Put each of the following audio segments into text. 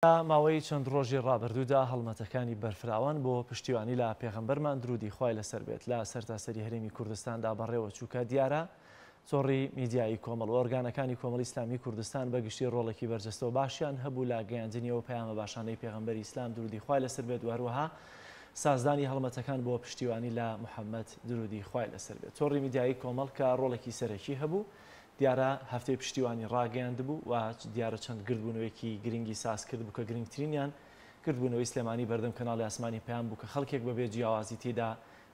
ماوەی چەند ڕۆژی ڕابردوودا هەڵمەتەکانی بەرفراوان بۆ پشتیوانی لە پێغەمبەرمان درودی خوای لەسەر بێت لە سەرتاسەری هەرێمی کوردستاندا بەڕێوە چووکە دیارە چۆڕی میدیایی کۆمەڵ ئۆرگانەکانی کۆمەڵی ئیسلامی کوردستان بەگشتی ڕۆڵێکی بەرجەستەوە باشیان هەبوو لە گەیاندنیەوە پەیامە باشانەی پێغەمبەری ئیسلام درودی خوای لەسەر بێت و هەروەها سازدانی هەڵمەتەکان بۆ پشتیوانی لە محەممەد درودی خوای لەسەر بێت. چۆڕی میدیایی کۆمەڵ کە ڕۆڵێکی سەرەکی هەبوو دیارە هەفتەی پشتیوانی ڕاگەیاند بوو و دیارە چەند گردبوونەوەیەکی گرنگی ساز کرد بوو کە گرنگترینیان کردبوونەوەی سلێمانی بەردەم کەناڵی ئاسمانی پەیام بوو کە خەڵکێک بەبێ جیاوازی تێدا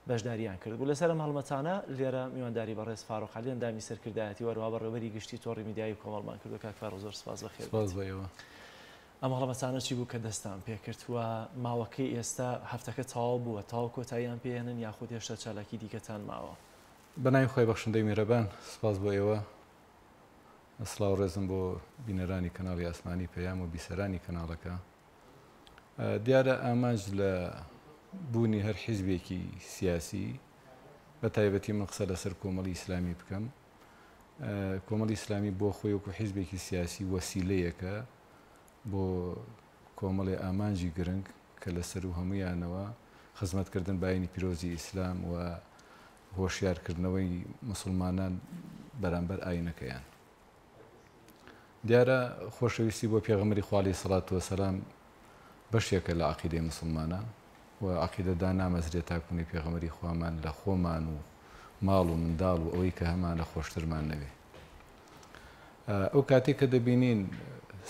بەشداریان کرد بوو. لەسەر ئەم هەڵمەتانە لێرە میوانداری بەڕێز فاروق عەلی ئەندامی سەرکردایەتی وەروها بەڕێوەبەری گشتی تۆڕی میدیایی کۆمەڵمان کردو. کاک فاروق زۆر سپاس بەخێر. ئەم هەڵمەتانە چی بوو کە دەستان پێکرد و ماوەکەی ئێستا هەفتەکە تەواو بووە، تەواو کۆتاییان پێهێنن یاخود هێشتا چالاکی دیکەتان ماوە؟ بەناوی خۆی بەخشندەی میرەبان سپاس بۆ ئێوە. سڵاو ڕێزم بۆ بینەرانی کەناڵی ئاسمانی پەیام و بیسەرانی کەناڵەکە. دیارە ئامانج لە بوونی هەر حیزبێکی سیاسی بە تایبەتی من قسە لەسەر کۆمەڵی ئیسلامی بکەم. کۆمەڵی ئیسلامی بۆ خۆی وەکو حیزبێکی سیاسی وەسیلەیەکە بۆ کۆمەڵی ئامانجی گرنگ کە لەسەر و هەمویانەوە خزمەتکردن بە ئاینی پیرۆزی ئیسلام و هۆشیارکردنەوەی موسڵمانان بەرامبەر ئاینەکەیان. دیارە خۆشەویستی بۆ پێغەمبەری خوا عەلەیهی سەڵات وەسەلام بەشێکە لە عەقیدەی موسڵمانە و عەقیدەدا نامەزرێت تاکوونی پێغەمبەری خوامان لە خۆمان و ماڵ و منداڵ و ئەوەی کە هەمانە خۆشترمان نەوێ. ئەو کاتێک کە دەبینین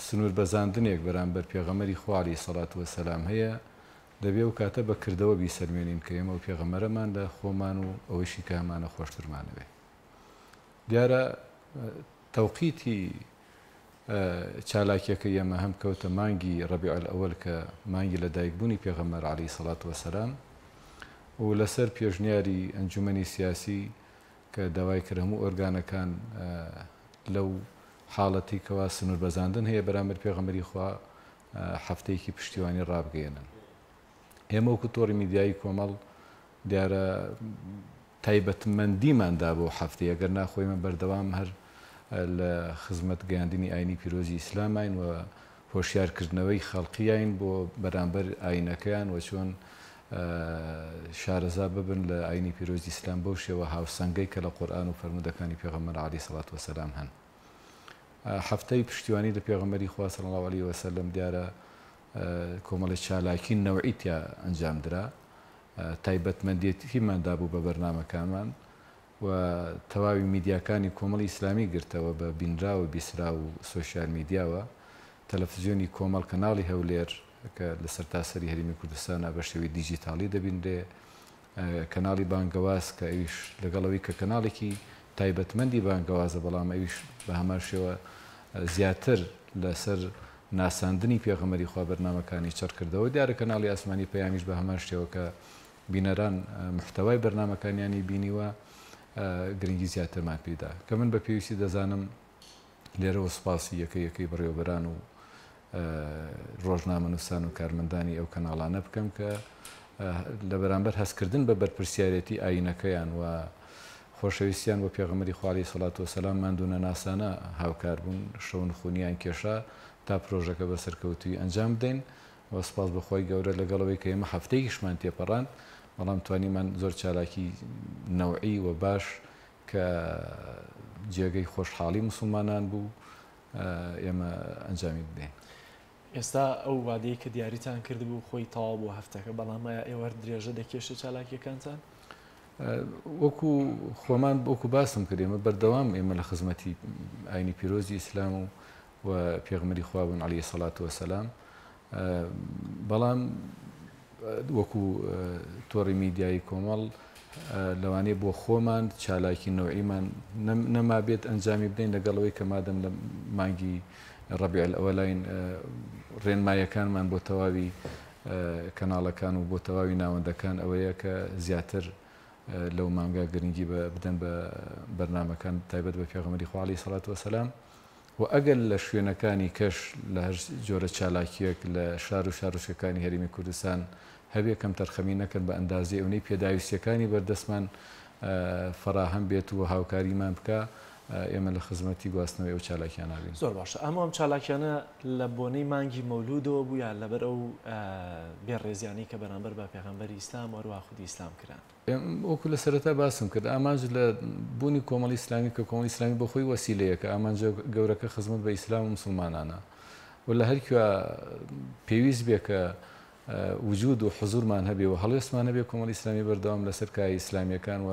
سنوور بەزاندنێک بەرامبەر پێغەمبەری خوا عەلەیهی سەڵات وەسەلام هەیە، دەبێ ئەو کاتە بە کردەوە بیسەلمێنین کە ئێمە و پێغەمبەرەمان لە خۆمان و ئەوەیشی کە هەمانە خۆشترمان نەوێ. دیارە تەوقیتی چالاکیەکە ئێمە هەم کەوتە مانگی ڕەبیع الئەوەل کە مانگی لەدایکبوونی پێغەمبەر عەلەیهی سەڵات وەسەلام و لەسەر پێشنیاری ئەنجومەنی سیاسی کە داوای کرد هەموو ئۆرگانەکان لەو حاڵەتی کەوا سنوور بەزاندن هەیە بەرامبەر پێغەمبەری خوا هەفتەیەکی پشتیوانی ڕابگەێنن. ئێمە وەکو تۆڕی میدیایی کۆمەڵ دیارە تایبەتمەندیماندا بۆ هەفتەیە ئەگەر ناخۆیمە بەردەوام هەر لە خزمەت گەیاندنی ئاینی پیرۆزی ئیسلامین و هۆشیارکردنەوەی خەڵقیین بۆ بەرامبەر ئاینەکەیان و چۆن شارەزا ببن لە ئاینی پیرۆزی ئیسلام بەو شێوە هاوسەنگەی کە لە قورئان و فەرمودەکانی پێغەمبەر عەلەیهی سەڵات وەسەلام هەن. هەفتەی پشتیوانی لە پێغەمبەری خوا صلی الله عەلەیهی وسەلەم دیارە کۆمەڵی چالاکی نەوعی تیا ئەنجامدرا، تایبەتمەندێتیماندا بوو بە بەرنامەکانمان و تەواوی میدیاکانی کۆمەڵی ئیسلامی گرتەوە بە بینرا و بیسرا و سۆشیال میدیاوە. تەلەڤیزیۆنی کۆمەڵ کەناڵی هەولێر کە لە سەرتاسەری هەرێمی کوردستانە بە شێوەی دیجیتاڵی دەبینرێ، کەناڵی بانگەواز کە ئەویش لەگەڵەوەی کە کەناڵێکی تایبەتمەندی بانگەوازە بەڵام ئەویش بە هەمان شێوە زیاتر لەسەر ناساندنی پێغەمبەری خوا بەرنامەکانی چڕ کردەوە. دیارە کەناڵی ئاسمانی پەیامیش بە هەمان شێوە کە بینەران محتەوای بەرنامەکانیانی بینیوە گرنگی زیاترمان پێدا کە من بە پێویستی دەزانم لێرەوە سوپاسی یەکەی بەڕێوەبەران و ڕۆژنامەنووسان و کارمەندانی ئەو کەناڵانە بکەم کە لە بەرامبەر هەستکردن بە بەرپرسیارەتی ئاینەکەیان و خۆشەویستیان بۆ پێغەمبەری خوا عەلەیهی سەڵات وەسەلام ماندوونە ناسانە هاوکار بوون، شەون خونیان کێشا تا پرۆژەکە بە سەرکەوتووی ئەنجام بدەین و سپاس بەخوای گەورە لەگەڵەوەی کە ئێمە هەفتەیەکیشمان تێپەڕاند بەڵام توانیمان زۆر چالاکی نەوعی و باش کە جێگەی خۆشحاڵی موسڵمانان بوو ئێمە ئەنجامی بدەین. ئێستا ئەو وادەیە کە دیاریتان کردبوو خۆی تەواو بۆ هەفتەکە، بەڵام ئێوە درێژە دەکێشە چالاکیەکانتان؟ وەکو خۆمان وەکو باسم کرد ئێمە بەردەوام ئێمە لە خزمەتی ئاینی پیرۆزی ئیسلام و پێغەمبەری خوا بوون عەلەیهی سەڵات وەسەلام، بەڵام وەکو تۆڕی میدیایی کۆمەڵ لەوانەیە بۆ خۆمان چالاکی نەوعیمان نەما بێت ئەنجامی بدەین لەگەڵەوەی کە مادەم لە مانگی ڕەبیع الئەوەلاین ڕێنمایەکانمان بۆ تەواوی کەناڵەکان و بۆ تەواوی ناوەندەکان ئەوەیە کە زیاتر لەو مانگا گرنگی بدەن بە بەرنامەکان تایبەت بە پێغەمبەری خوا عەلەیهی سەڵات وەسەلام و ئەگەر لە شوێنەکانی کەش لە هەر جۆرە چالاکیەک لە شار و شارۆچکەکانی هەرێمی کوردستان هەبێ کەم تەرخەمی نەکەن بە ئەندازەی ئەوەی پێداویستیەکانی بەردەستمان فراهەم بێت و هاوکاریمان بکە ئێمە لە خزمەتی گواستنەوەی ئەو چالاکیان نابین. زۆر باشە. ئەم چالاکیانە لە بۆنەی مانگی مەولودەوە بوو یان لەبەر ئەو بێڕێزیانی کە بەرامبەر بە پێغەمبەری ئیسلام وەروە خودی ئیسلام کران. وەکو لە سەرەتا باسم کرد ئامانج لە بوونی کۆمەڵی ئیسلامی کە کۆمەڵی ئیسلامی بە خۆی وەسیلەیەکە ئامانجە گەورەکە خزمەت بە ئیسلام و مسلمانانە و لە هەرکوێ پێویست بێ کە وجود و حزورمان هەبێ و هەڵوێستمان هەبێ کۆمەڵی ئیسلامی بەردەوام لەسەر کای ئیسلامیەکان و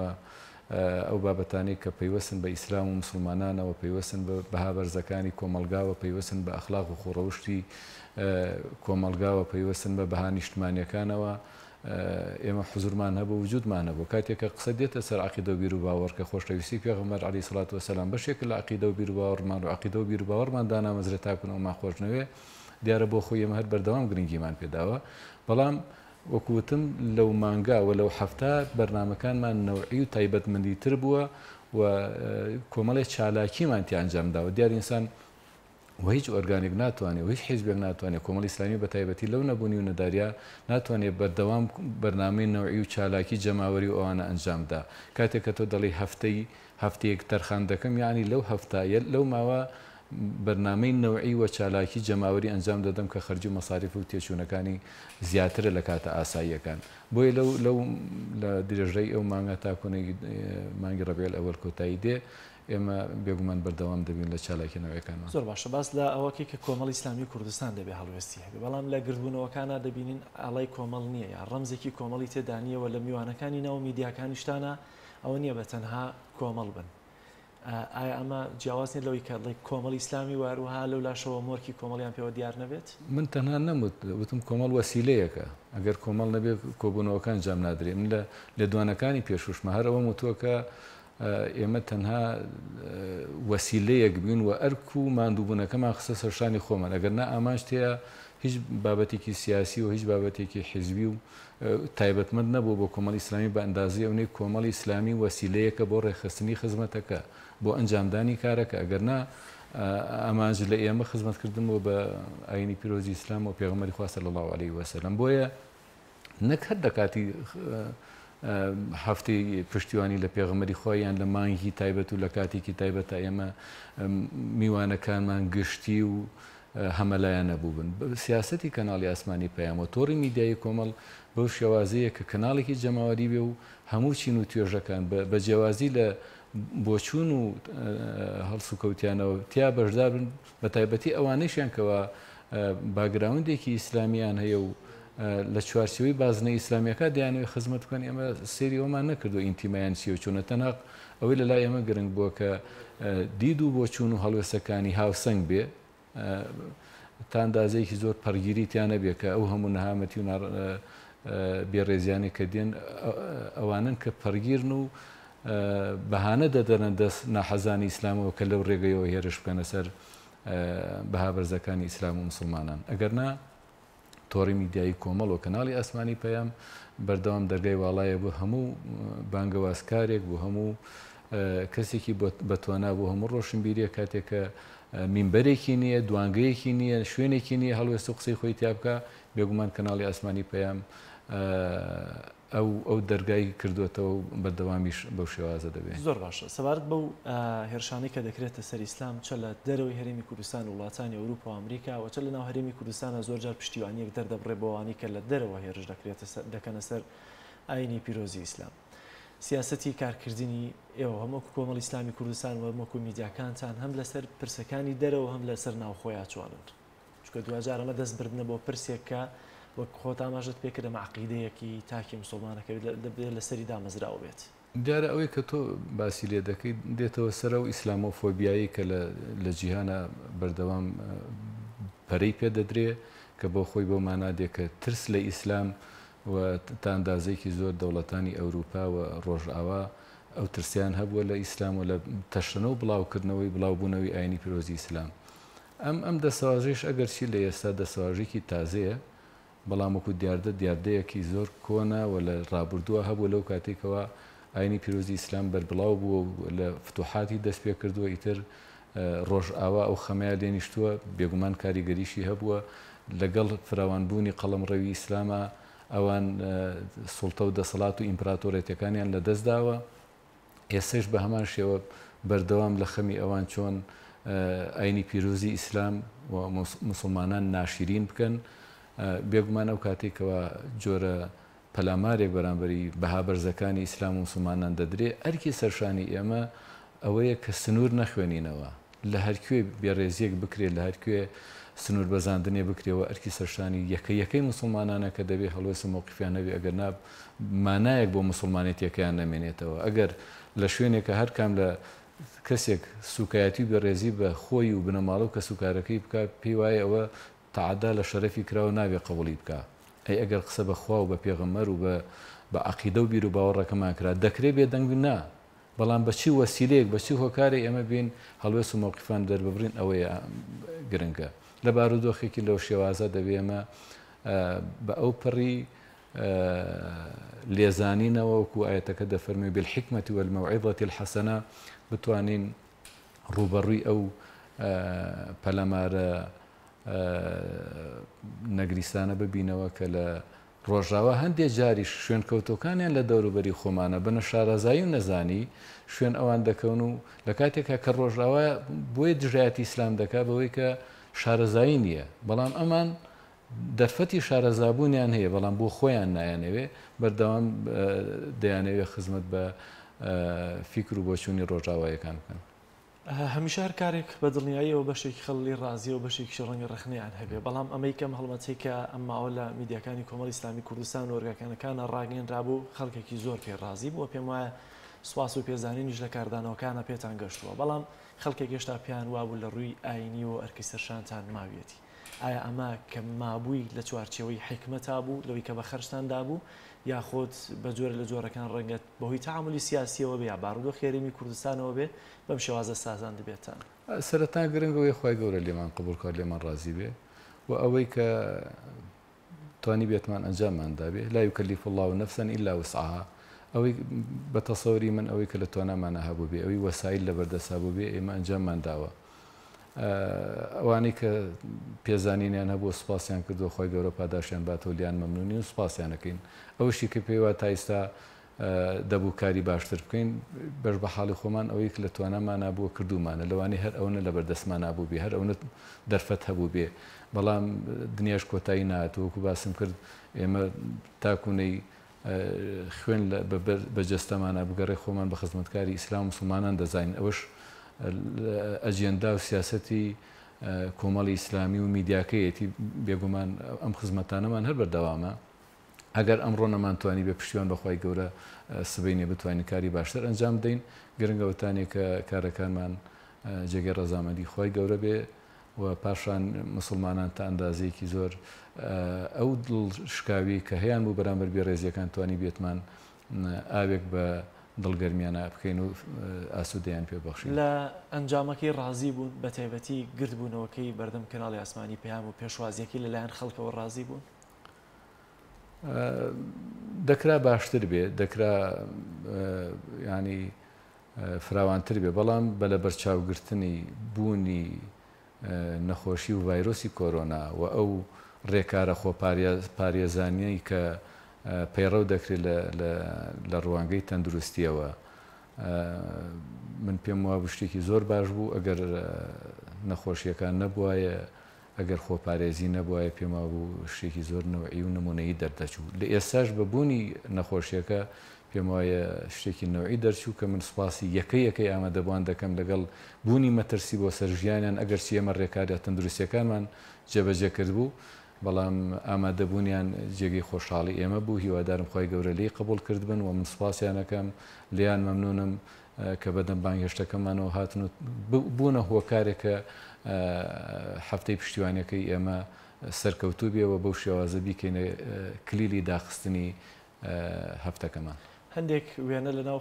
ئەو بابەتانی کە پەیوەستن بە ئیسلام و مسلمانانەوە پەیوەستن بە بەهابەرزەکانی کۆمەلگاوە پەیوەستن بە ئەخلاق و خۆڕەوشتی کۆمەلگاوە پەیوەستن بە بەها نیشتمانیەکانەوە ئێمە حزورمان هەبوو وجودمان هەبوو کاتێکە قسە دێتە سەر عەقیدە و بیر و باوەڕ کە خۆشەویستی پێغەمبەر عەلەیهی سەڵات وەسەلام بەشێک لە عەقیدە و بیر و باوەڕمان و عەقیدە و بیر و باوەڕمان دانامەزرێ تاکونەوە ماخۆشنەوێ دیارە بۆ خۆی ئێمە هەر بەردەوام گرنگیمان پێداوە بەڵام وەکوتم لەو مانگا و لەو هەفتە بەرنامەکانمان نەوعی و تایبەتمەندیتر بووە و کۆمەڵێک چالاکیمان تێ ئەنجامداوە دیار ئینسان و هیچ ئۆرگانێک ناتوانێت و هیچ حیزبێک ناتوانێت کۆمەڵی ئیسلامی بە تایبەتی لەو نەبوونی و نەداریا ناتوانێت بەردەوام بەرنامەی نەوعی و چالاکی جەماوەری و ئەوانە ئەنجامدا کاتێک کە تۆ دەڵی هەفتەیەک تەرخان دەکەم یعنی لەو هەفتایە لەو ماوە بەرنامەی نەوعی و چالاکی جەماوەری ئەنجام دەدەم کە خەرجی و مەساریف و تێچوونەکانی زیاترە لە کاتە ئاساییەکان بۆیە لەو لە درێژەی ئەو مانگە تاکۆنەی مانگی ڕەبیع ئەوەل کۆتایی دێ ئێمە بێگومان بەردەوام دەبین لە چالاکیەوەکانمان. زۆر باشە باس لە ئەوەکەی کە کۆمەڵی ئیسلامی کوردستان دەبێ هەڵوێستی هەبێ بەڵام لە گردبوونەوەکانە دەبینین ئاڵای کۆمەڵ نییە یا ڕەمزێکی کۆمەڵی تێدانیەوە لە میوانەکانی ناو میدیاکانیشتانە ئەوە نییە بە تەنها کۆمەڵ بن. ئایا ئەمە جیاواز نیە لەوەی کە کۆمەڵی ئیسلامی واروها لەو لاشەوە مۆرکی کۆمەڵیان پێوە دیار نەبێت؟ من تەنها نەموت وتم کۆمەڵ وەسیلەیەکە ئەگەر کۆمەڵ نەبێت کۆبوونەوەکان جام نادرێت من لە لێدوانەکانی پێشوشمە هەر ئەوە وتووە کە ئێمە تەنها وەسیلەیەک بین و ئەرک و ماندووبوونەکەمان خستە سەرشانی خۆمان ئەگەر نا ئامانج تەیە هیچ بابەتێکی سیاسی و هیچ بابەتێکی حیزبی و تایبەتمەند نەبوو بۆ کۆمەڵی ئیسلامی بە ئەندازی ئەوەی کۆمەڵی ئیسلامی وەسیلەیەکە بۆ ڕێخستنی خزمەتەکە بۆ ئەنجامدانی کارەکە ئەگەر نا ئامانج لە ئێمە خزمەتکردنەوە بە ئاینی پیرۆزی ئیسلام و پێغەمبەری خوا صلی الله علیه وسلم بۆیە نەک هەر دەکاتی هەفتەی پشتیوانی لە پێغەمبەری خۆیان لە مانگی تایبەت و لە کاتێکی تایبەتە ئێمە میوانەکانمان گشتی و هەمەلایەن نەبوو بن سیاسەتی کەناڵی ئاسمانی پەیامەوە تۆڕی میدیای کۆمەڵ بەو شێوازەیە کە کەناڵێکی جەماوەری بێ و هەموو چین و توێژەکان بە جیاوازی لە بۆچوون و هەڵس و کەوتیانەوە تیا بەشدار بن بە تایبەتی ئەوانەیشیان کەەوە باگراوندێکی ئیسلامیان هەیە و لە چوارچەوەی بازنەی ئیسلامیەکە دەیانەوەی خزمەت بکەن ئێمە سێری ئەومان نەکردو ئینتیمایان چی و چوونە تەناق ئەوەی لە لای ئێمە گرنگ بووە کە دید و بۆچوون و هەڵوێستەکانی هاوسەنگ بێ تا ئەندازەیەکی زۆر پەرگیری تیانە بێ کە ئەو هەموو نەهامەتی و بێڕێزیانی کە دێن ئەوانن کە پەرگیرن و بەهانە دەدەنە دەست ناحەزانی ئیسلامەوە کە لەو ڕێگەیەوە هێرش بکەنە سەر بەهابەرزەکانی ئیسلام و مسلمانان ئەگەر نا تۆڕی میدیایی کۆمەڵ و کەناڵی ئاسمانی پەیام بەردەوام دەرگای واڵایە بۆ هەموو بانگەوازکارێک بۆ هەموو کەسێکی بەتوانە بۆ هەموو ڕۆشنبیریە کاتێک کە مینبەرێکی نییە دوانگەیەکی نییە شوێنێکی نییە هەڵوێست و قسەی خۆی تیا بکە بێگومان کەناڵی ئاسمانی پەیام ئەو دەرگای کردوێتەوە بەردەوامیش بەو شێوازە دەبێت. زۆر باشە سەبارەت بەو هێرشانەی کە دەکرێتە سەر ئیسلام چە لە دەرەوەی هەرێمی کوردستان و وڵاتانی ئەوروپا و ئەمریکا و چە لە ناو هەرێمی کوردستانە زۆرجار پشتیوانیەک دەردەبڕێ بۆوانی کە لە دەرەوە هێرش دەکەنە سەر ئاینی پیرۆزی ئیسلام. سیاسەتی کارکردنی ئێوە هەموو کۆمەڵی ئیسلامی کوردستان و هەموو میدیاکانتان هەم لەسەر پرسەکانی دەرەوە هەم لەسەر ناوخۆیان چۆنن چونکە دوجار ئەمە دەست بردنە بۆ پرسێک کە وەک خۆت ئاماژت پێکردە عەقیدەیەکی تاکی مسلمانەکە دەبێت لەسەری دامەزراوە بێت. دیارە ئەوەی کە تۆ باسی لێ دەکەیت دێتەوە سەر و ئیسلامۆفۆبیایی کە لە جیهانە بەردەوام پەرەی پێ دەدرێ کە بۆ خۆی بۆ مانادێک کە ترس لە ئیسلام و تا ئەندازەیەکی زۆر دەوڵەتانی ئەوروپا و ڕۆژئاوا ئەو ترسیان هەبووە لە ئیسلام و لە تەشەنە و بڵاوکردنەوەی بڵاوبوونەوەی ئاینی پیرۆزی ئیسلام. ئەم دەسەواژەیەش ئەگەر چی لە ئێستا دەسەواژێکی تازەیە بەڵام وەکو دیاردەیەکی زۆر کۆنا و لە ڕابردووە هەبوو لەو کاتێکەوە ئاینی پیرۆزی ئیسلام بەربڵاو بووە و لە فتوحاتی دەست پێ کردووە ئیتر ڕۆژئاوا ئەو خەمەیە لێنیشتووە بێگومان کاریگەریشی هەبووە لەگەڵ فراوانبوونی قەڵەمڕەوی ئیسلامە ئەوان سوڵتە و دەسەڵات و ئیمپراتۆرێتەکانیان لە دەستداوە ئێستش بە هەمان شێوە بەردەوام لە خەمی ئەوان چۆن ئاینی پیرۆزی ئیسلام و مسلمانان ناشرین بکەن بێگومان ئەو کاتێکەوە جۆرە پەلامارێک بەرامبەری بەها بەرزەکانی ئیسلام و مسلمانان دەدرێت ئەرکی سەرشانی ئێمە ئەوەیە کە سنوور نەخوێنینەوە لە هەرکوێ بێڕێزیەک بکرێت لە هەرکوێ سنوور بەزاندنێ بکرێەوە ئەرکی سەرشانی یەکەی مسلمانانە کە دەبێ هەڵوێسە مووقفیان نەبێ ئەگەر مانایەک بۆ مسلمانێتیەکەیان نەمێنێتەوە ئەگەر لە شوێنێکە هەر کام لە کەسێک سوکایەتی بەڕێزی بە خۆی و بنەماڵە و کە سوکارەکەی بکات پێی وایە ئەوە تعدا لە شەرەفی کراوە نابێ قبولی بکە ئەی ئەگەر قسە بەخوا و بە پێغەمبەر و بە عەقیدە و بیر و باوەڕەکەمان کرا دەکرێت بێدەنگ نا بەڵام بەچی وەسیلەیەک بەچی هۆکارێ ئێمە بین هەڵوێس و مووقفان دەرببرین ئەوەیە گرنگە لە بارودۆخێکی لەو شێوازە دەبێ ئێمە بە ئەو پڕی لێزانینەوە وەکو ئاەتەکە دەفەرمێ بالحکمەة والموعظة الحسنة بتوانین ڕوبەڕووی ئەو پەلەمارە نەگریستانە ببینەوە کە لە ڕۆژاوە هەندێک جاری شوێن کەوتۆکانیان لە دەوروبەری خۆمانە بنە شارەزایی و نەزانی شوێن ئەوان دەکەون و لە کاتێکە کە ڕۆژاوە بۆیە دژایەتی ئیسلام دەکات بەوەی کە شارەزایی نییە بەڵام ئەمان دەرفەتی شارەزابوونیان هەیە بەڵام بۆ خۆیان نایانەوێ بەردەوام دەیانەوێت خزمەت بە فیکر و بۆچوونی ڕۆژاوایەکان بکەن هەمیشە هەر کارێک بە دڵنیاییەوە بەشێکی خەڵی ڕازیەوە بەشێکی ڕەنگە ڕخنەیان هەبێ بەڵام ئەمەی کەم هەڵمەچەی کە ئەمماوە لە میدیاکانی کۆمەڵی ئیسلامی کوردستان و ئۆرگاکانەکانە ڕاگەیەنرابوو خەڵکێکی زۆر پێ ڕازی بووە پێم وایە سواس و پێزانینیش لە کاردانەوەکانە پێتان گەشتووە بەڵام خەڵکێک هێشتا پیان وابوو لە ڕووی ئاینی و ئەرکی سەرشانتان ماویەتی ئایا ئەمە کە مابووی لە چوارچەوەی حکمەتا بوو لەوەی کە بە خەرجتاندا بوو یاخۆت بە جۆرە لە جۆرەکان ڕەنگەت بەهۆی تعاملی سیاسیەوە بێ یا بارودۆخ خێرەمی کوردستانەوە بێ بەم شێوازە سازان دەبێتان سەرەتا گرنگەوەی خی گەورە لێمان قبولکار لێمان ڕازی بێ و ئەوەی کە توانی بێتمان ئەنجامماندا بێ لا یکەلیف الله نفسا إلا وسعها ئەوەی بە تەسەوری من ئەوەی کە لە توانامانە هەبوو بێ ئەوەی وەسایل لە بەردەسا بوو بێ ئێمە ئەنجاممان داوە ئەوانەی کە پێزانینیان هەبوو سوپاسیان کردو خۆی گەورە پاداشیان باتەوە لیان مەمنونی و سوپاسیانەکەین ئەوشی کە پێیوە تا ئێستا دەبوو کاری باشتر بکەین بەش بە حاڵی خۆمان ئەوەی لە توانامان نبووە کردومانە لەوانی هەر ئەوە لە بەردەستمان نبوو بێ هەر ئەوە دەرفەت هەبوو بێ بەڵام دنیاش کۆتایی نهاتووەکو باسم کرد ئێمە تاکوونەی خوێن بەجەستەمانە بگەڕێ خۆمان بە خزمەتکاری ئیسلام مسلمانان دەزانین ئەوەش ئەجێندا و سیاسەتی کۆمەڵی ئیسلامی و میدیاکەیەتی بێگومان ئەم خزمەتانەمان هەر بەردەوامە ئەگەر ئەمڕۆ نەمانتوانی بە پشتیوان بەخوای گەورە سبەینێ بتوانین کاری باشتر ئەنجام بدەین گرنگەوەتانێک کە کارەکانمان جێگەی ڕەزامەندی خۆی گەورە بێ و پاشان مسلمانان تا ئەندازەیەکی زۆر ئەو دڵشکاوی کە هەیەیان بوو بەرامبەر بێڕێزیەکان توانی بێتمان ئاوێک بە دڵگەرمیانە بکەین و ئاسوودەیان پێبەخشین لە ئەنجامەکەی ڕازی بوون بە تایبەتی گردبوونەوەکەی بەردەم کەناڵی ئاسمانی پێیان و پێشوازیەکەی لەلایەن خەڵکەوە ڕازی بوون دەکرا باشتر بێ دەکرا ینی فراوانتر بێ بەڵام بە لە بەرچاوگرتنی بوونی نەخۆشی و ڤایرۆسی کۆرۆنا و ئەو ڕێکارە خۆپارێزانیەی کە پەیڕەو دەکرێت لە ڕوانگەی تەندروستیەوە من پێم وابوو شتێکی زۆر باش بوو ئەگەر نەخۆشیەکان نەبوایە ئەگەر خۆپارێزی نەبوایە پێم وابوو شتێکی زۆر نەوەئی و نمونەیی دەردەچوو لە ئێستاش بەبوونی نەخۆشیەکە پێم وایە شتێکی نەوەی دەرچوو کە من سوپاسی یەکەی ئامادەبوان دەکەم لەگەڵ بوونی مەترسی بۆ سەرژیانیان ئەگەر چی ئێمە ڕێکاریە تەندروستیەکانمان جێبەجێ کرد بوو بەڵام ئامادەبوونیان جێگەی خۆشحاڵی ئێمە بوو هیوادارم خۆی گەورە لی قبول کردبن و من سوپاسیانەکەم لیان مەمنونم کە بەدەم بانگهێشتەکەمانەوە هاتن و بوونە هۆکارێکە هەفتەی پشتیوانەکەی ئێمە سەرکەوتوو بێەوە بەو شێوازە بیکەینە کلیلی داخستنی هەفتەکەمان هەندێک وێنە لەناو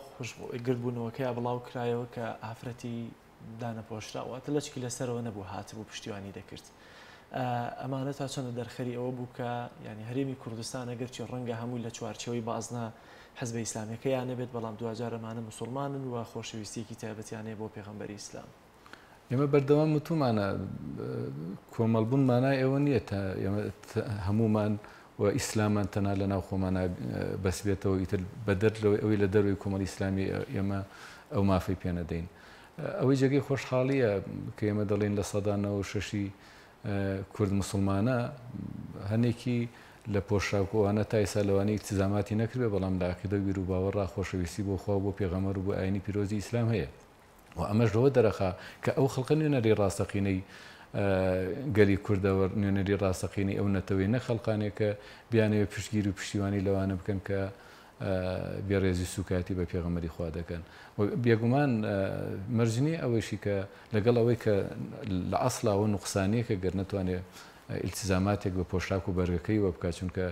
گردبوونەوەکەی بڵاو کرایەوە کە ئافرەتی دانەپۆشراوەتە لەچکی لەسەرەوە نەبوو هاتبوو پشتیوانی دەکرد ئەمانە تا چەندە دەرخەری ئەوە بوو کە ینی هەرێمی کوردستان ئەگەرچی ڕەنگە هەمووی لە چوارچەوەی بازنا حەزبە ئیسلامیەکەیان نەبێت بەڵام دوجارەمانە مسلمانن و خۆشەویستیەکی تایبەتیانەیە بۆ پێغەمبەری ئیسلام ئێمە بەردەوام وتومانە کۆمەڵبوون مانای ئێوە نییە هەمومان و ئیسلامان تەنها لە ناو خۆمانە بەسبێتەوە ئیتر بەدەر ئەوەی لە دەروی کۆمەڵی ئیسلامی ئێمە ئەو مافەی پێ نەدەین ئەوەی جێگەی خۆشحاڵیە کە ئێمە دەڵێن لە سەدانەوە شەشی کورد مسلمانە هەنێکی لە پۆشاکۆوانە تا ئێستا لەوانەی اقتیزاماتی نەکردێ بەڵام لە عەقیدە و بیر و باوەڕ خۆشەویستی بۆ خوا بۆ پێغەمبەر و بۆ ئاینی پیرۆزی ئیسلام هەیە و ئەمەش لەوە دەرەخا کە ئەو خەڵکە نوێنەری ڕاستەقینەی گەلی کوردەوە نوێنەری ڕاستەقینی ئەو نەتەوەی نە خەڵقانێک کە بیانەوە پشتگیر و پشتیوانی لەوانە بکەن کە بێڕێزی سوکاتی بە پێغەمبەری خوا دەکەن بێگومان مەرجنی ئەوەشی کە لەگەڵ ئەوەی کە لە ئەسڵاوە نوقسانەیەکە گەر نەتوانێت ئیلتیزاماتێک بە پۆشاک و بەرگەکەی وە بکات چونکە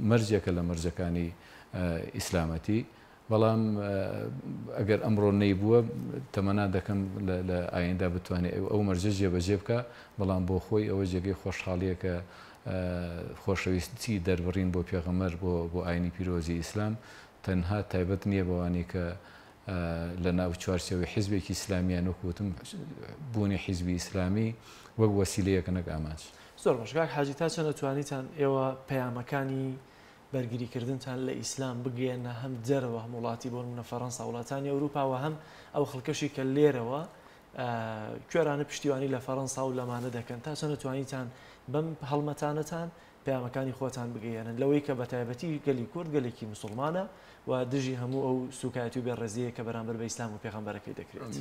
مەرجێکە لە مەرجەکانی ئیسلامەتی بەڵام ئەگەر ئەمڕۆ نەیبووە تەمەنا دەکەم لە ئایندا بتوانێت ئەو مەرجە جێبەجێ بکە بەڵام بۆ خۆی ئەوە جێگەی خۆشحاڵیە کە خۆشەویستی دەربڕین بۆ پێغەمبەر بۆ ئاینی پیرۆزی ئیسلام تەنها تایبەت نییە بەوانەی کە لە ناو چوارچێوەی حیزبێکی ئیسلامیان وەکوتم بوونی حیزبی ئیسلامی وەک وەسیلەیەکە نەک ئاماج. زۆر باش کاک حاجی تا چەند دەتوانیتان ئێوە پەیامەکانی بەرگریکردنتان لە ئیسلام بگەێنە هەم دەرەوە هەم وڵاتی بۆ منە فەڕەنسا وڵاتانی ئەوروپاوە هەم ئەو خەڵکەشی کە لێرەوە کوێرانە پشتیوانی لە فەڕەنسا و لەمانە دەکەن تا چەند دەتوانیتان بەم هەڵمەتانەتان پەیامەکانی خۆتان بگەێنن لەوەی کە بەتایبەتی گەلی کورد گەلێکی مسلمانە و دژی هەموو ئەو سوکایەتی و بێڕێزیە کە بەرامبەر بە ئیسلام و پێغەمبەرەکەی دەکرێت.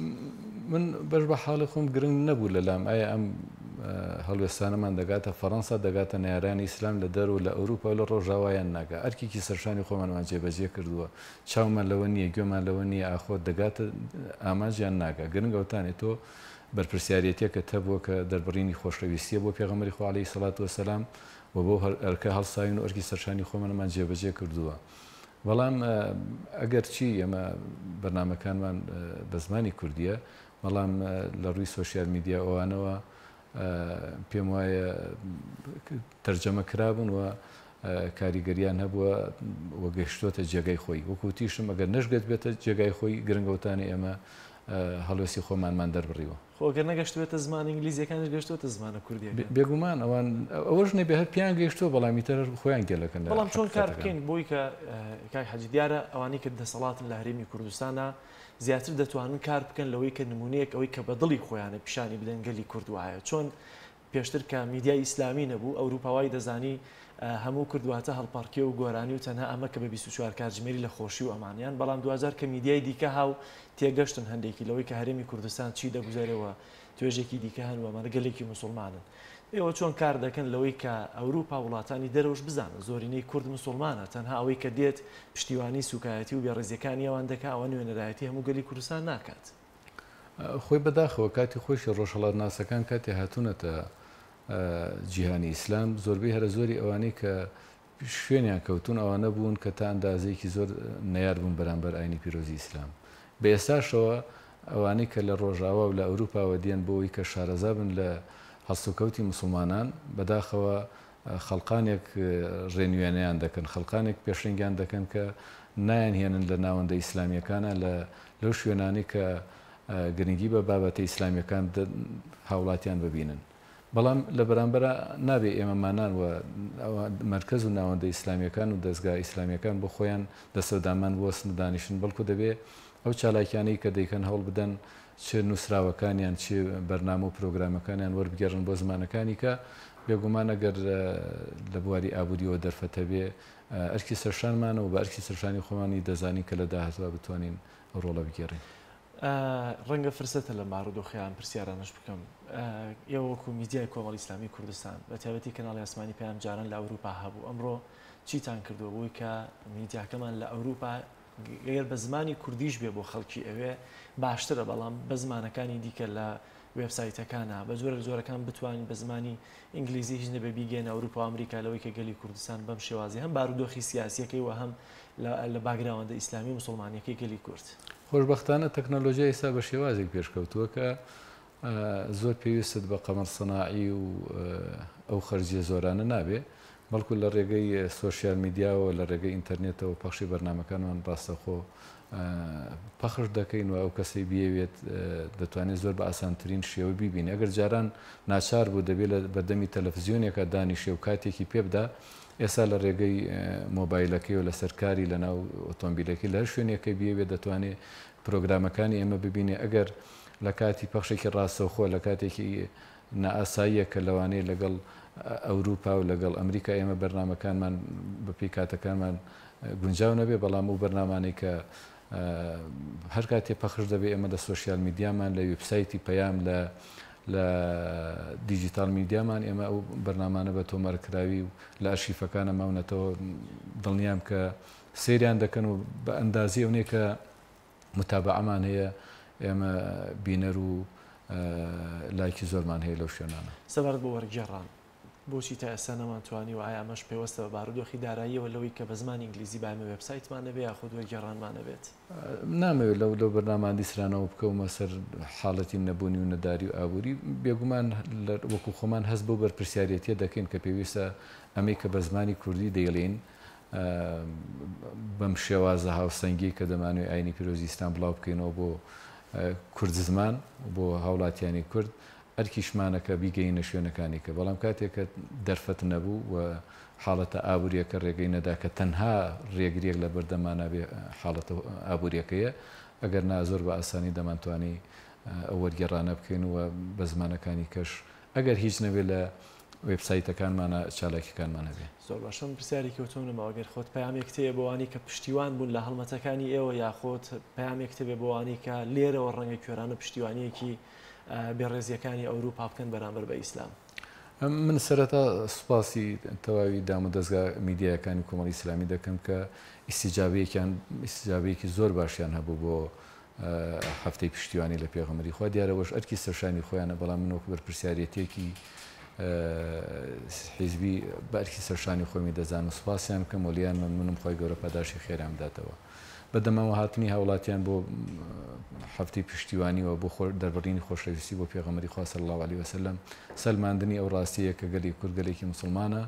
من بەش بە حاڵی خۆم گرنگ نەبوو لەلام ئایا ئەم هەڵوێستانەمان دەگاتە فەڕەنسا دەگاتە نێرانی ئیسلام لە دەر و لە ئەوروپا و لە ڕۆژاوایان ناگە ئەرکێکی سەرشانی خۆمانمان جێبەجێ کردووە چاومان لەوە نییە گوێمان لەوە نییە ئاخۆت دەگاتە ئاماژیان ناگە گرنگەوتانی تۆ بەرپرسیارەتێکە تەبووە کە دەربڕینی خۆشەویستیە بۆ پێغەمبەری خوا عەلەیهی سەڵات وەسەلام و بۆ ئەرکە هەڵساوین و ئەرکی سەرشانی خۆمانمان جێبەجێ کردووە. بەڵام ئەگەر چی ئێمە بەرنامەکانمان بە زمانی کوردیە بەڵام لە ڕووی سۆشیال میدیا ئەوانەوە پێم وایە تەرجەمە کرابوون و کاریگەریان هەبووە وەگەشتۆتە جێگای خۆی وەکوتیشم ئەگەر نەشگەت بێتە جێگای خۆی گرنگەوتانی ئێمە هەڵوێستی خۆمانمان دەربڕیوە خۆگەر نەگەشتوێتە زمان ئینگلیزیەکانش گەشتوتە زمانە کوردی بێگومان ئەوان ئەوەش نەبێ هەر پیان گەیشتووە بەڵامی تەر خۆیان گێلەکەن بەڵام چۆن کار بکەین بۆی کە کاک حەجی دیارە ئەوانەی کە دەسەڵاتن لە هەرێمی کوردستانە زیاتر دەتوانن کار بکەن لەوەی کە نمونەیەک ئەوەی کە بە دڵی خۆیانە پیشانی بدەن گەلی کورد وایە چۆن پێشتر کە میدیای ئیسلامی نەبوو ئەوروپاوای دەزانی هەموو کردواتە هەڵپارکێ و گۆرانی و تەنها ئەمە کە بە 24 کاتژمێری لە خۆشی و ئەمانیان بەڵام 2000 کە میدیای دیکە هاو تێگەشتن هەندێکی لەوەی کە هەرێمی کوردستان چی دەگوزارەوە توێژێکی دیکە هەن وەمانە گەلێکی مسلمانن ئێوە چۆن کار دەکەن لەوەی کە ئەوروپا وڵاتانی دەرەوەش بزانن زۆرینەی کورد مسلمانە تەنها ئەوەی کە دێت پشتیوانی سوکایەتی و بێڕێزیەکانی ئەوان دەکا ئەوە نوێنەرایەتی هەموو گەلی کوردستان ناکات خۆی بەداخەوە کاتی خۆشی ڕۆژهەڵات ناسەکان کاتی هاتوونەتە جیهانی ئیسلام زۆربەی هەرە زۆری ئەوانەی کە شوێنیان کەوتون ئەوانە بوون کە تا ئەندازەیەکی زۆر نەیار بوون بەرامبەر ئاینی پیرۆزی ئیسلام بە ئێستاشەوە ئەوانەی کە لە ڕۆژاوا و لە ئەوروپاوە دێن بۆەوەی کە شارەزا بن لە هەڵسوکەوتی مسلمانان بەداخەوە خەڵقانێک ڕێنوێنەیان دەکەن خەڵقانێک پێشنگیان دەکەن کە نایان هێنن لە ناوەندە ئیسلامیەکانە لەو شوێنانی کە گرنگی بە بابەتە ئیسلامیەکان هاوڵاتیان ببینن بەڵام لە بەرامبەر نابێ ئێمەمانان و مرکز و ناوەندە ئیسلامیەکان و دەستگا ئیسلامیەکان بۆ خۆیان دەسەودامان بۆسن دانیشن بەڵکو دەبێ ئەو چالاکیانەی کە دەیکەن هەوڵ بدەن چ نووسراوەکانیان چ بەرنامە و پرۆگرامەکانیان وەربگەڕن بۆ زمانەکانی کە بێگومان ئەگەر لە بواری ئابوووریەوە دەرفەتە بێ ئەرکی سەرشانمانە و بە ئەرکی سەرشانی خۆمانی دەزانی کە لە داهاتوە بتوانین ڕۆڵە بگێڕین ڕەنگە فرسەتە لە ماڕودۆخیان پرسیارانش بکەم ئێوە وەکو میدیای کۆمەڵی ئیسلامی کوردستان بە تایبەتی کەناڵی ئاسمانی پێیان جاران لە ئەوروپا هەبوو ئەمڕۆ چیتان کردووە بۆی کە میدیاکەمان لە ئەوروپا گەر بە زمانی کوردیش بێ بۆ خەڵکی ئەوێ باشترە بەڵام بە زمانەکانی دیکە لە وێبسایتەکانە بە زۆرەکان بتوانین بە زمانی ئینگلیزی هیچ نەبێ بیگەن ئەوروپا و ئەمریکا لەوەی کە گەلی کوردستان بەم شێوازی هەم بارودۆخی سیاسیەکەی و هەم لە باگراوەندە ئیسلامی مسلمانیەکەی گەلی کورد خۆشبەختانە تەکنۆلۆژیا ئێستا بە شێوازێک پێشکەوتووە کە زۆر پێویستت بە قەمەر سەناعی و ئەو خەرجیە زۆرانە نابێ بەڵکو لە ڕێگەی سۆشیال میدیاوە لە ڕێگەی ئینتەرنێتەوە پەخشی بەرنمەکانمان ڕاستەخۆ پەخش دەکەین و ئەو کەسی بێوێت دەتوانێت زۆر بە ئاسانترین شێوە بیبین ئەگەر جاران ناچار بوو دەبێت لە بەردەمی تەلەڤیزیۆنێکە دانیشێ و کاتێکی پێبدا ئێستا لە ڕێگەی مۆبایلەکەی و لە سەرکاری لە ناو ئۆتۆمبیلەکەی لە هەر شوێنێکە بێوێت دەتوانێت پرۆگرامەکانی ئێمە ببینێ ئەگەر لە کاتی پەخشێکی ڕاستەوخۆ لە کاتێکی نائاساییە کە لەوانەیە لەگەڵ ئەوروپا و لەگەڵ ئەمریکا ئێمە بەرنمەکانمان بەپی کاتەکانمان گونجاو نەبێ بەڵام و بەرنامانەی کە هەر کاتێ پەخش دەبێ ئێمە لە سوۆسیال میدیامان لە وێبسایتی پەیام لە دیجیتال میدیامان ئێمە ئەو بەرنامانە بە تۆمارکراوی و لە ئەرشیفەکانە ماونەتەوە دڵنیام کە سریان دەکەن و بە ئەندازی ئەوەیە کە متابعەمان هەیە ئێمە بینەر و لایکی زۆرمان هەیە لەو شوێنانە. سەبارەت بۆ وەرگێڕان بۆچی تا ئێستا نەمانتوانی و ئایا ئەمەش پێوەستە بە بارودۆخی داراییەوە لەوەی کە بە زمانی ئینگلیزی بامە وێبسایتمانە بێ یاخود وەرگێڕانمانە بێت؟ نامەوێت لەو بەرنامان دیسرانەوە بکەومە سەر حاڵەتی نەبوونی و نەداری و ئابووری بێگومان وەکو خۆمان هەست بۆ بەرپرسیارەتیە دەکەین کە پێویستە ئەمەی کە بە زمانی کوردی دەیڵێن بەم شێوازە هاوسەنگی کە دەمانوێت ئاینی پیرۆزی ئیسلام بڵاو بکەینەوە بۆ کورد زمان بۆ هاوڵاتیانی کورد ئەرکیشمانەکە بیگەینە شوێنەکانی کە بەڵام کاتێککە دەرفەت نەبوو و حاڵەتە ئابوووریەکە ڕێگەی نەدا کە تەنها ڕێگریەک لە بەردەمانە بێ حاڵەتە ئابوووریەکەیە ئەگەر نازۆر بە ئاسانی دەمانتوانی ئەو وەرگێڕانە بکەین و بە زمانەکانی کەش ئەگەر هیچ نەبێت لە وێبسایتەکانمانە چالاکیەکانمانە بێ. زۆر باشم پرسیاری کەوتم لەمەوەگەر خۆت پامێک تەیە بۆوانی کە پشتیوان بوون لە هەڵمەتەکانی ئێوە یاخۆت پامێک تەبێ بۆوانی کە لێرەوە ڕەنگە کوێرانە پشتیوانیەکی بێڕێزیەکانی ئەوروپا بکەن بەرامبەر بە ئیسلام. من سەرەتا سوپاسی تەواوی دامەدەستگا میدیایەکانی کۆمەڵی ئیسلامی دەکەم کە ئیسیجابەیەکی زۆر باشیان هەبوو بۆ هەفتەی پشتیوانی لە پێغەمبەری خوا دیارەوەش ئەرکی سەرشانی خۆیانە بەڵام من وەکو بەرپرسیارەتێکی حیزبی بەرکی سەرشانی خۆمی دەزان و سوپاسیان کەم ولیان منم خۆی گەورە پاداشی خێرام بداتەوە بەدەمەوە هاتنی هاوڵاتیان بۆ هەفتەی پشتیوانیەوە بۆ دەربڕینی خۆشەویستی بۆ پێغەمبەری خوا صلی الله علیه وسلم سەلماندنی ئەو ڕاستیە کە گەلی کورد گەلێکی موسڵمانە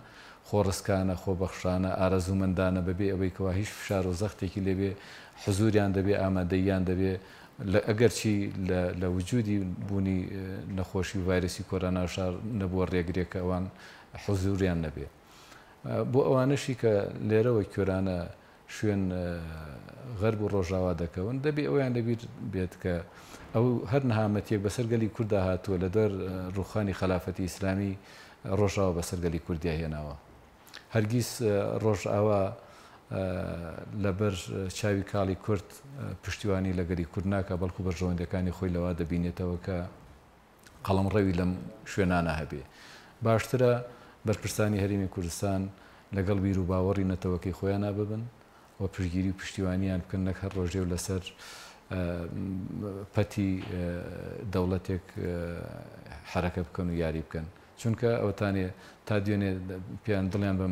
خۆڕسکانە خۆبەخشانە ئارەزوومەندانە بەبێ ئەوەی کەوا هیچ فشار و زەختێکی لێبێ حزوریان دەبێ ئامادەییان دەبێ ئەگەرچی لە وجودی بوونی نەخۆشی و ڤایرسی کۆرۆنا شار نەبووە ڕێگرێکە ئەوان حزوریان نەبێ بۆ ئەوانشی کە لێرەوە کوێرانە شوێن غەرب و ڕۆژاوا دەکەون دەبێ ئەویان لەبیر بێت کە ئەو هەر نەهامەتێک بەسەرگەلی کووردا هاتووە لە دەر ڕوخانی خلافەتی ئیسلامی ڕۆژاوا بەسەرگەلی کوردیا هێناوە هەرگیز ڕۆژئاوا لەبەر چاوی کاڵی کورد پشتیوانی لەگەری کورد ناکە بەڵکو بەرژەوەندەکانی خۆی لەوا دەبینێتەوە کە قەڵەمڕەوی لەم شوێنانە هەبێ باشترە بەرپرسانی هەرێمی کوردستان لەگەڵ بیر و باوەڕی نەتەوەکەی خۆیان ببن و پشتگیری و پشتیوانیان بکەن نەک هەر ڕۆژێ و لەسەر پەتی دەوڵەتێک حرەکە بکەن و یاری بکەن چونکە ئەوتانێ تا دوێنێ پیان دڵیان بە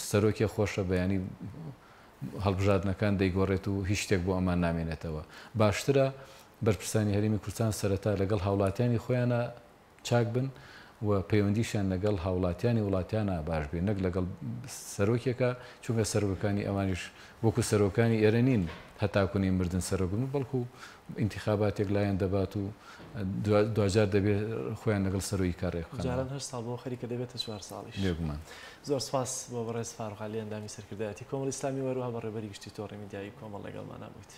سەرۆکی خۆشە بەیانی هەڵبژاردنەکان دەیگۆڕێت و هیچ شتێک بۆ ئەمان نامێنێتەوە باشترە بەرپرسانی هەرێمی کوردستان سەرەتا لەگەڵ هاوڵاتیانی خۆیانە چاک بن و پەیوەندیشان لەگەڵ هاوڵاتیانی وڵاتیانە باش بێ نەک لەگەڵ سەرۆکێکە چونکە سەرۆکەکانی ئەوانیش وەکو سەرۆکانی ئێرە نین هەتاکوونی مردن سەرۆکن و بەڵکو ئینتیخاباتێک لایەن دەبات و دوجار دەبێت خۆیان لەگەڵ سەرۆی کارێک جاران هەر ساڵ بۆ خەریکە دەبێتە 4 ساڵیش لێگومان زۆر سپاس بۆ بەڕێز فاروق عەلی ئەندامی سەرکردایەتی کۆمەڵی ئیسلامی وەروها بە ڕێبەری گشتی تۆڕی میدیایی کۆمەڵ لەگەڵمانە بوویت.